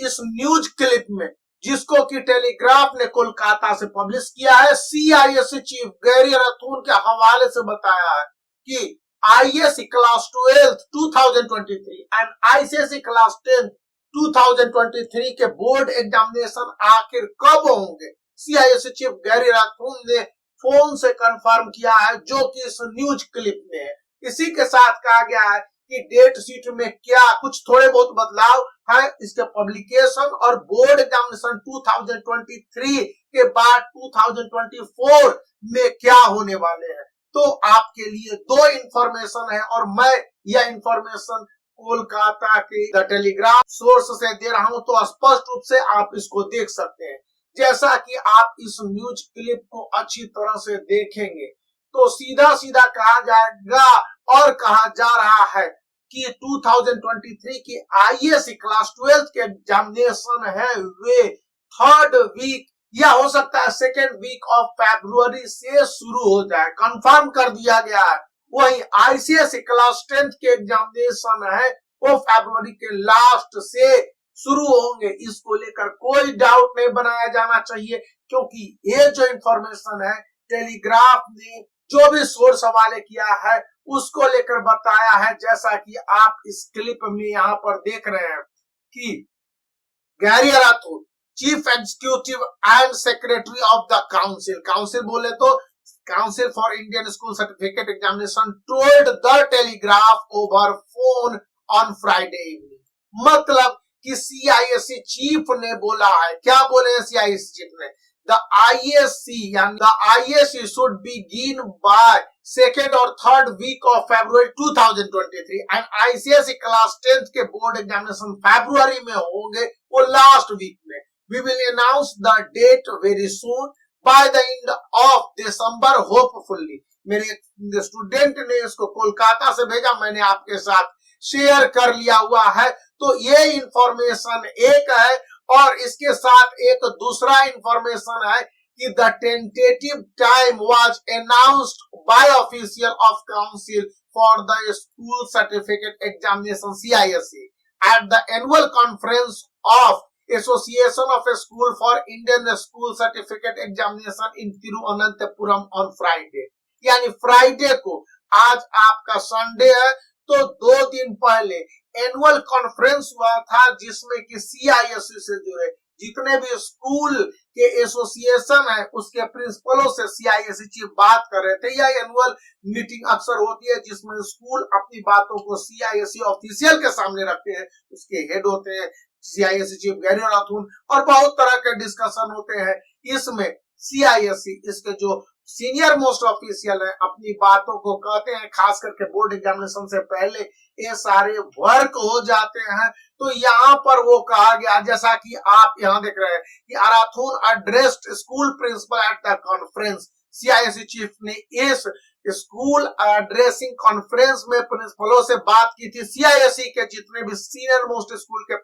इस news clip में, जिसको कि टेलीग्राफ ने कोलकाता से पब्लिश किया है, सीआईएससी चीफ गैरी राथून के हवाले से बताया है कि IAS class 12 2023 and ICSE class 10 2023 के बोर्ड एग्जामिनेशन आखिर कब होंगे। सीआईएससी चीफ गैरी राथून ने फोन से कंफर्म किया है, जो कि इस न्यूज क्लिप में है। इसी के साथ कहा गया है कि डेट शीट में क्या कुछ थोड़े बहुत बदलाव है, इसके पब्लिकेशन और बोर्ड एग्जामिनेशन 2023 के बाद 2024 में क्या होने वाले हैं। तो आपके लिए दो इंफॉर्मेशन है और मैं यह इंफॉर्मेशन कोलकाता के द टेलीग्राफ सोर्स से दे रहा हूं, तो स्पष्ट रूप से आप इसको देख सकते हैं। जैसा कि आप इस न्यूज क्लिप को अच्छी तरह से देखेंगे तो सीधा सीधा कहा जाएगा और कहा जा रहा है कि 2023 की आईएएस क्लास 12 के एग्जामिनेशन है वे 3rd वीक या हो सकता है 2nd वीक ऑफ फरवरी से शुरू हो जाए, कंफर्म कर दिया गया है। वही आईसीएसई क्लास 10 के एग्जामिनेशन है वो फरवरी के लास्ट से शुरू होंगे। इसको लेकर कोई डाउट नहीं बनाया जाना चाहिए, क्योंकि ये जो इंफॉर्मेशन है टेलीग्राफ ने जो भी सोर्स हवाले किया है उसको लेकर बताया है। जैसा कि आप इस क्लिप में यहाँ पर देख रहे हैं कि Gerry Arathoon chief executive and secretary of the council बोले तो council for Indian school certificate examination told the Telegraph over phone on Friday evening. मतलब कि सीआईएससी चीफ ने बोला है, क्या बोले हैं सीआईएससी चीफ ने, the ISC should begin by 2nd और 3rd week of February 2023 and ICSE class 10 के बोर्ड एग्जामिनेशन फरवरी में होंगे वो लास्ट वीक में। We will announce the date very soon by the end of December hopefully. मेरे student ने इसको कोलकाता से भेजा, मैंने आपके साथ शेयर कर लिया हुआ है। तो ये इंफॉर्मेशन एक है और इसके साथ एक दूसरा इंफॉर्मेशन है कि the tentative time was announced by official of council for the school certificate examination CISC at the annual conference of association of school for Indian school certificate examination in Thiruvananthapuram on Friday. यानी Friday को, आज आपका Sunday है, तो 2 दिन पहले annual conference हुआ था जिसमें कि सीआईएससी से जुड़े जितने भी स्कूल के एसोसिएशन है उसके प्रिंसिपलों से सीआईएससी चीफ बात कर रहे थे। यह एनुअल मीटिंग अक्सर होती है जिसमें स्कूल अपनी बातों को सीआईएससी ऑफिशियल के सामने रखते हैं, उसके हेड होते हैं सीआईएससी चीफ गैरी राथून, और बहुत तरह के डिस्कशन होते हैं। इसमें सीआईएससी इसके जो सीनियर मोस्ट ऑफिशियल है अपनी बातों को कहते हैं, खास करके बोर्ड एग्जामिनेशन से पहले ये सारे वर्क हो जाते हैं। तो यहाँ पर वो कहा गया, जैसा कि आप यहाँ देख रहे हैं कि Arathoon addressed school principal at the conference. CISCE chief ने इस स्कूल एड्रेसिंग कॉन्फ्रेंस में प्रिंसिपलों से बात की थी, सीआईएससी के जितने भी सीनियर मोस्ट स्कूल के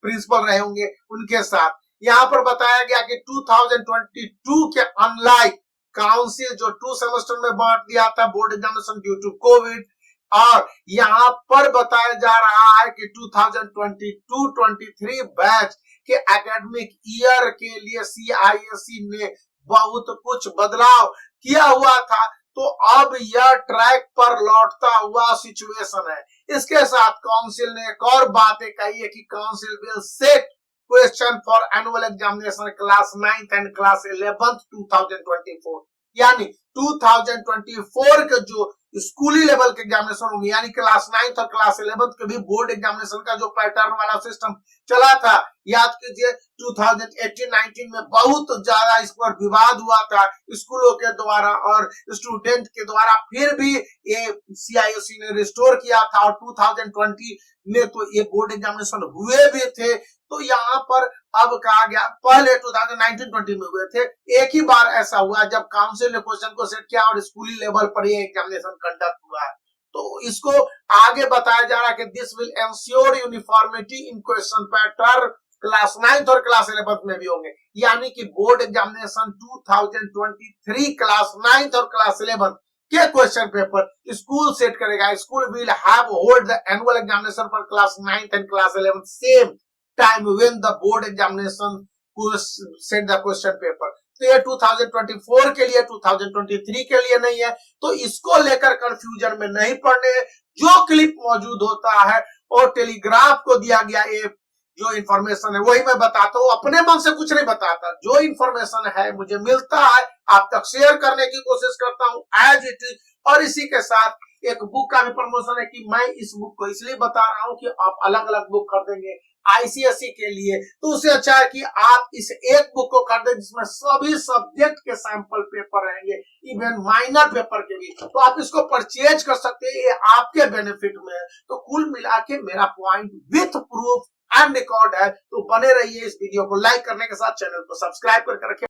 प्रिंसिपल रहे होंगे उनके साथ। यहाँ पर बताया गया कि 2022 के अनलाइक काउंसिल जो 2 सेमेस्टर में बांट दिया था board examination due to COVID, और यहाँ पर बताया जा रहा है कि 2022-23 बैच के एकेडमिक ईयर के लिए सीआईएससी ने बहुत कुछ बदलाव किया हुआ था। तो अब यह ट्रैक पर लौटता हुआ सिचुएशन है। इसके साथ काउंसिल ने एक और बातें कही है कि council will set question for annual examination class 9th and class 11th 2024। यानी 2024 के जो स्कूली लेवल के एग्जामिनेशन होंगे, यानी क्लास 9th और क्लास 11th के भी बोर्ड एग्जामिनेशन का जो पैटर्न वाला सिस्टम चला था, याद कीजिए 2018-19 में बहुत ज्यादा इस पर विवाद हुआ था स्कूलों के द्वारा और स्टूडेंट के द्वारा, फिर भी ये सीआईएससी ने रिस्टोर किया था और 2020 में तो ये बोर्ड एग्जामिनेशन हुए भी थे। तो यहाँ पर अब कहा गया, पहले 2019-20 में हुए थे, एक ही बार ऐसा हुआ जब काउंसिल ने क्वेश्चन को सेट किया और स्कूली लेवल पर ये एग्जामिनेशन कंडक्ट हुआ है। तो इसको आगे बताया जा रहा है कि this will ensure uniformity in question pattern class 9th और क्लास 11th में भी होंगे। यानी कि बोर्ड एग्जामिनेशन 2023 क्लास 9th और क्लास 11th के क्वेश्चन पेपर स्कूल सेट करेगा। School will have hold the annual examination for class 9th and class 11th same time when the board examination sent the question paper. तो ये 2024 के लिए 2023 के लिए नहीं है, तो इसको लेकर कंफ्यूजन में नहीं पड़ने। जो क्लिप मौजूद होता है और टेलीग्राफ को दिया गया ये जो इंफॉर्मेशन है वही मैं बताता हूँ, अपने मन से कुछ नहीं बताता। जो इंफॉर्मेशन है मुझे मिलता है आप तक शेयर करने की कोशिश करता हूँ एज इट इज। और इसी के साथ एक बुक का भी प्रमोशन है कि मैं इस बुक को इसलिए बता रहा हूँ कि आप अलग अलग बुक खरीदेंगे आईसीएसई के लिए तो उससे अच्छा है कि आप इस एक बुक को खरीदें जिसमें सभी सब्जेक्ट के सैंपल पेपर रहेंगे, इवन माइनर पेपर के भी। तो आप इसको परचेज कर सकते हैं, ये आपके बेनिफिट में है। तो कुल मिला के मेरा point with proof and record है। तो बने रहिए, इस वीडियो को लाइक करने के साथ चैनल को सब्सक्राइब करके रखिए।